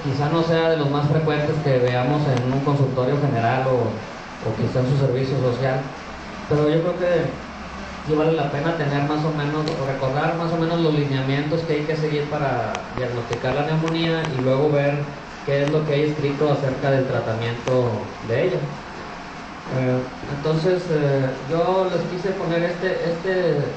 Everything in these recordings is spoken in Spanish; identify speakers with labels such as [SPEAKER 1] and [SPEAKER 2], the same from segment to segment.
[SPEAKER 1] quizá no sea de los más frecuentes que veamos en un consultorio general o quizá en su servicio social, pero yo creo que sí vale la pena tener más o menos, o recordar más o menos los lineamientos que hay que seguir para diagnosticar la neumonía y luego ver qué es lo que hay escrito acerca del tratamiento de ella. Entonces, yo les quise poner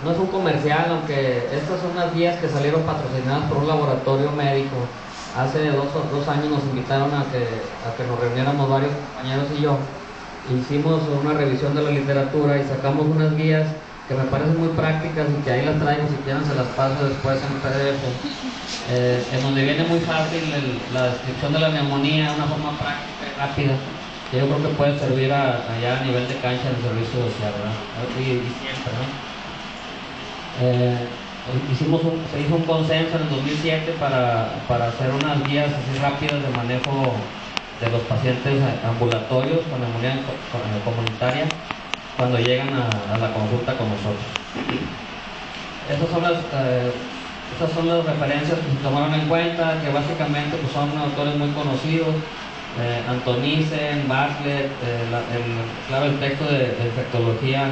[SPEAKER 1] no es un comercial, aunque estas son unas guías que salieron patrocinadas por un laboratorio médico. Hace dos años nos invitaron a que nos reuniéramos varios compañeros y yo. Hicimos una revisión de la literatura y sacamos unas guías que me parecen muy prácticas y que ahí las traigo, si quieren se las paso después en PDF, en donde viene muy fácil la descripción de la neumonía de una forma práctica y rápida, que yo creo que puede servir allá a nivel de cancha en el servicio social, ¿verdad? Y siempre, ¿no? Se hizo un consenso en el 2007 para hacer unas guías así rápidas de manejo de los pacientes ambulatorios con neumonía comunitaria cuando llegan a la consulta con nosotros. Esas son las referencias que se tomaron en cuenta, que básicamente pues, son autores muy conocidos, Antonissen, Bartlett, el texto de infectología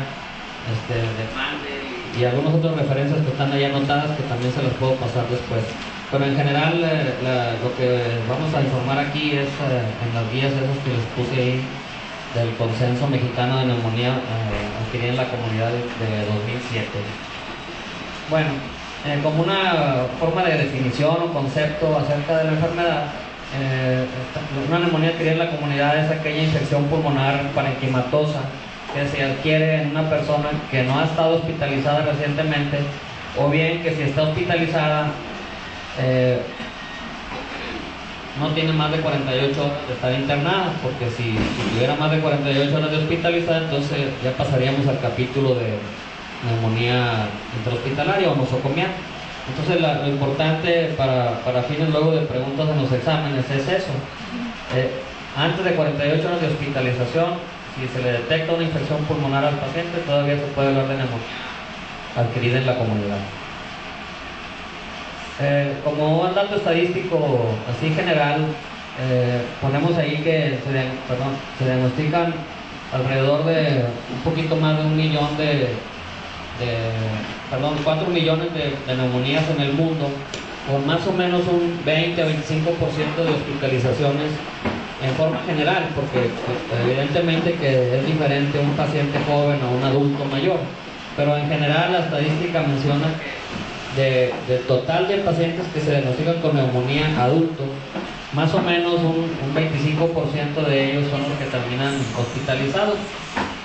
[SPEAKER 1] de Mandel y algunas otras referencias que están ahí anotadas que también se las puedo pasar después. Pero en general lo que vamos a informar aquí es en las guías esas que les puse ahí del Consenso Mexicano de Neumonía adquirida en la comunidad de 2007. Bueno, como una forma de definición o concepto acerca de la enfermedad, una neumonía adquirida en la comunidad es aquella infección pulmonar parenquimatosa que se adquiere en una persona que no ha estado hospitalizada recientemente, o bien que si está hospitalizada no tiene más de 48 horas de estar internada, porque si tuviera más de 48 horas de hospitalizada, entonces ya pasaríamos al capítulo de neumonía intrahospitalaria o nosocomial. Entonces lo importante para fines luego de preguntas en los exámenes es eso. Antes de 48 horas de hospitalización, si se le detecta una infección pulmonar al paciente, todavía se puede hablar de neumonía adquirida en la comunidad. Como un dato estadístico así general, ponemos ahí que se diagnostican alrededor de un poquito más de 4 millones de neumonías en el mundo, con más o menos un 20 a 25% de hospitalizaciones en forma general, porque evidentemente que es diferente un paciente joven a un adulto mayor, pero en general la estadística menciona que del total de pacientes que se diagnostican con neumonía adultos, más o menos un 25% de ellos son los que terminan hospitalizados,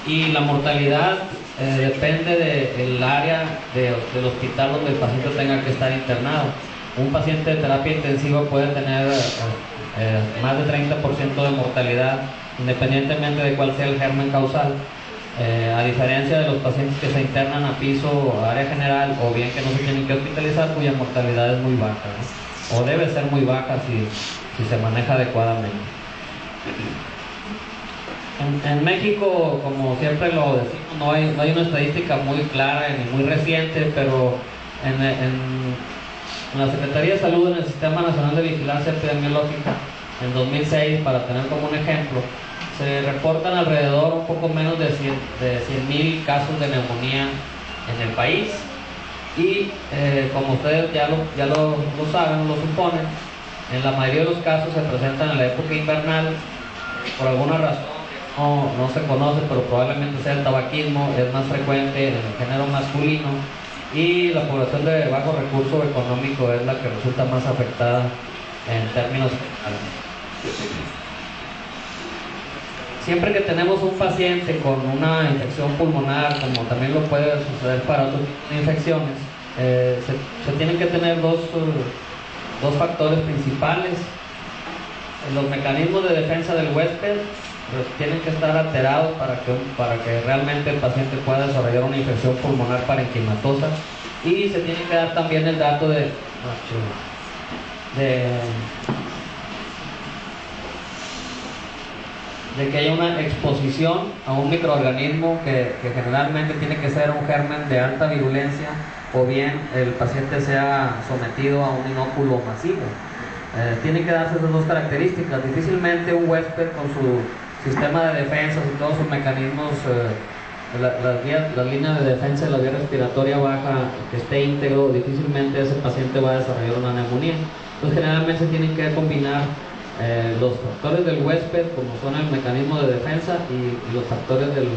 [SPEAKER 1] y la mortalidad depende del área del hospital donde el paciente tenga que estar internado. Un paciente de terapia intensiva puede tener más de 30% de mortalidad, independientemente de cuál sea el germen causal, a diferencia de los pacientes que se internan a piso o área general, o bien que no se tienen que hospitalizar, cuya mortalidad es muy baja, ¿no? O debe ser muy baja si se maneja adecuadamente. En México, como siempre lo decimos, no hay una estadística muy clara ni muy reciente, pero en la Secretaría de Salud, en el Sistema Nacional de Vigilancia Epidemiológica, en 2006, para tener como un ejemplo, se reportan alrededor un poco menos de 100,000 casos de neumonía en el país, y como ustedes ya lo saben, lo suponen, en la mayoría de los casos se presentan en la época invernal. Por alguna razón no se conoce, pero probablemente sea el tabaquismo, es más frecuente en el género masculino, y la población de bajo recurso económico es la que resulta más afectada en términos generales. Siempre que tenemos un paciente con una infección pulmonar, como también lo puede suceder para otras infecciones, se tienen que tener dos factores principales. Los mecanismos de defensa del huésped tienen que estar alterados para que realmente el paciente pueda desarrollar una infección pulmonar parenquimatosa, y se tiene que dar también el dato de que haya una exposición a un microorganismo que generalmente tiene que ser un germen de alta virulencia, o bien el paciente sea sometido a un inóculo masivo. tienen que darse esas dos características. Difícilmente un huésped con su sistema de defensas y todos sus mecanismos, las líneas de defensa de la vía respiratoria baja, que esté íntegro, difícilmente ese paciente va a desarrollar una neumonía. Entonces generalmente se tienen que combinar los factores del huésped, como son el mecanismo de defensa, y los factores del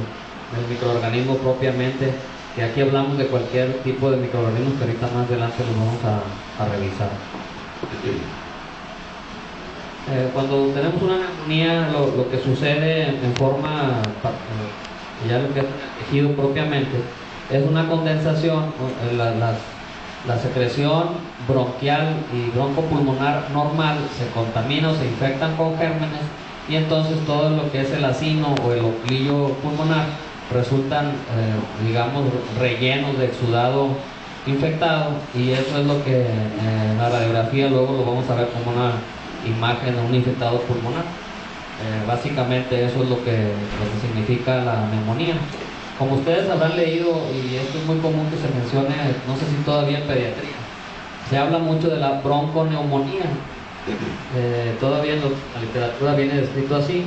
[SPEAKER 1] microorganismo propiamente, que aquí hablamos de cualquier tipo de microorganismos que ahorita más adelante los vamos a revisar. Cuando tenemos una neumonía, lo que sucede en forma, ya lo que es el tejido propiamente, es una condensación, la secreción bronquial y broncopulmonar normal se contamina o se infectan con gérmenes, y entonces todo lo que es el acino o el oclillo pulmonar resultan, digamos, rellenos de exudado infectado, y eso es lo que en la radiografía luego lo vamos a ver como una imagen de un infectado pulmonar. Básicamente eso es lo que significa la neumonía. Como ustedes habrán leído, y esto es muy común que se mencione, no sé si todavía en pediatría, se habla mucho de la bronconeumonía. Todavía en la literatura viene descrito así.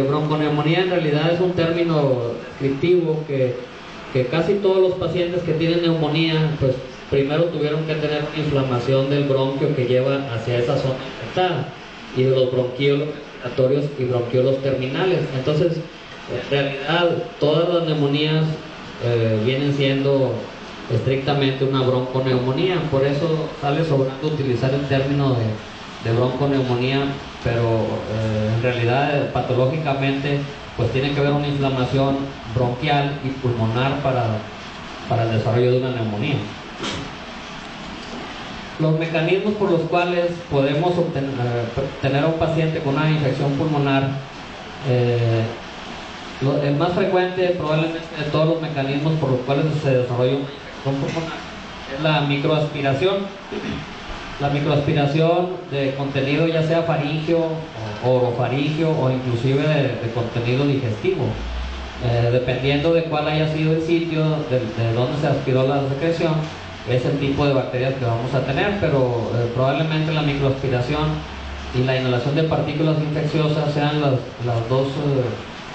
[SPEAKER 1] Bronconeumonía en realidad es un término descriptivo que casi todos los pacientes que tienen neumonía, pues primero tuvieron que tener una inflamación del bronquio que lleva hacia esa zona infectada, y de los bronquiolos respiratorios y bronquiolos terminales. Entonces, en realidad, todas las neumonías vienen siendo estrictamente una bronconeumonía. Por eso sale sobrando utilizar el término de bronconeumonía, pero en realidad, patológicamente, pues tiene que haber una inflamación bronquial y pulmonar para el desarrollo de una neumonía. Los mecanismos por los cuales podemos tener a un paciente con una infección pulmonar, el más frecuente probablemente de todos los mecanismos por los cuales se desarrolla una infección pulmonar es la microaspiración. La microaspiración de contenido ya sea faríngeo o orofaríngeo o inclusive de contenido digestivo, dependiendo de cuál haya sido el sitio de donde se aspiró la secreción, es el tipo de bacterias que vamos a tener, pero probablemente la microaspiración y la inhalación de partículas infecciosas sean los dos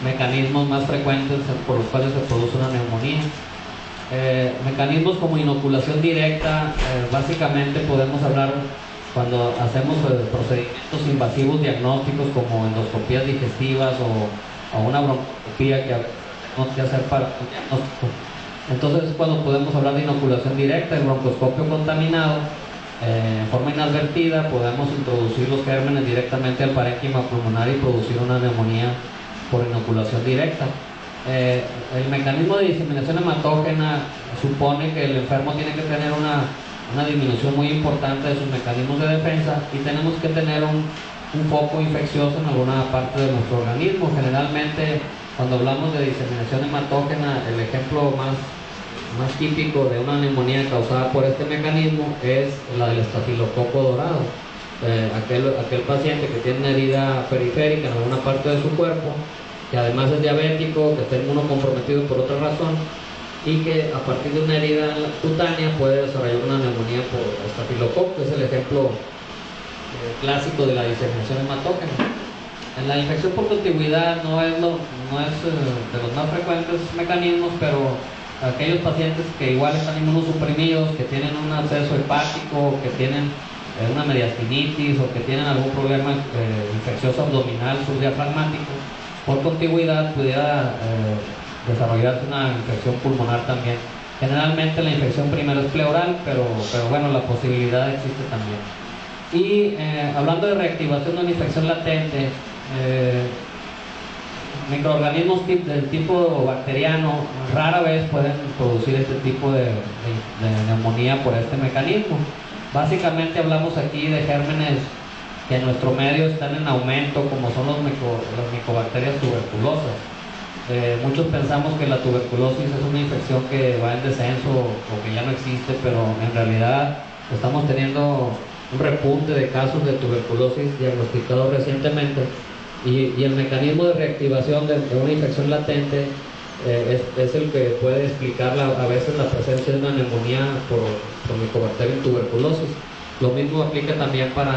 [SPEAKER 1] mecanismos más frecuentes por los cuales se produce una neumonía. Mecanismos como inoculación directa, básicamente podemos hablar cuando hacemos procedimientos invasivos diagnósticos como endoscopías digestivas o una broncoscopía que tenemos que hacer para un diagnóstico. Entonces es cuando podemos hablar de inoculación directa. El broncoscopio contaminado, en forma inadvertida, podemos introducir los gérmenes directamente al parénquima pulmonar y producir una neumonía por inoculación directa. El mecanismo de diseminación hematógena supone que el enfermo tiene que tener una disminución muy importante de sus mecanismos de defensa, y tenemos que tener un foco infeccioso en alguna parte de nuestro organismo. Generalmente, cuando hablamos de diseminación hematógena, el ejemplo más típico de una neumonía causada por este mecanismo es la del estafilococo dorado. Aquel paciente que tiene una herida periférica en alguna parte de su cuerpo, que además es diabético, que está inmunocomprometido por otra razón, y que a partir de una herida cutánea puede desarrollar una neumonía por estafilococo, que es el ejemplo clásico de la diseminación hematógena. En la infección por contigüidad no es de los más frecuentes mecanismos, pero aquellos pacientes que igual están inmunosuprimidos, que tienen un absceso hepático, que tienen una mediastinitis o que tienen algún problema infeccioso abdominal subdiafragmático, por contigüidad pudiera desarrollarse una infección pulmonar también. Generalmente la infección primero es pleural, pero bueno, la posibilidad existe también. Y hablando de reactivación de una infección latente, microorganismos del tipo bacteriano rara vez pueden producir este tipo de neumonía por este mecanismo. Básicamente hablamos aquí de gérmenes que en nuestro medio están en aumento, como son las micobacterias tuberculosas. Muchos pensamos que la tuberculosis es una infección que va en descenso o que ya no existe, pero en realidad estamos teniendo un repunte de casos de tuberculosis diagnosticados recientemente, y el mecanismo de reactivación de una infección latente es el que puede explicar a veces la presencia de una neumonía por micobacteria tuberculosis. Lo mismo aplica también para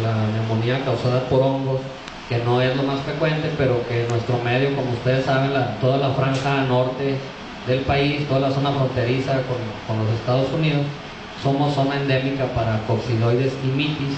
[SPEAKER 1] la neumonía causada por hongos, que no es lo más frecuente, pero que en nuestro medio, como ustedes saben, toda la franja norte del país, toda la zona fronteriza con los Estados Unidos, somos zona endémica para coccidioides y mitis.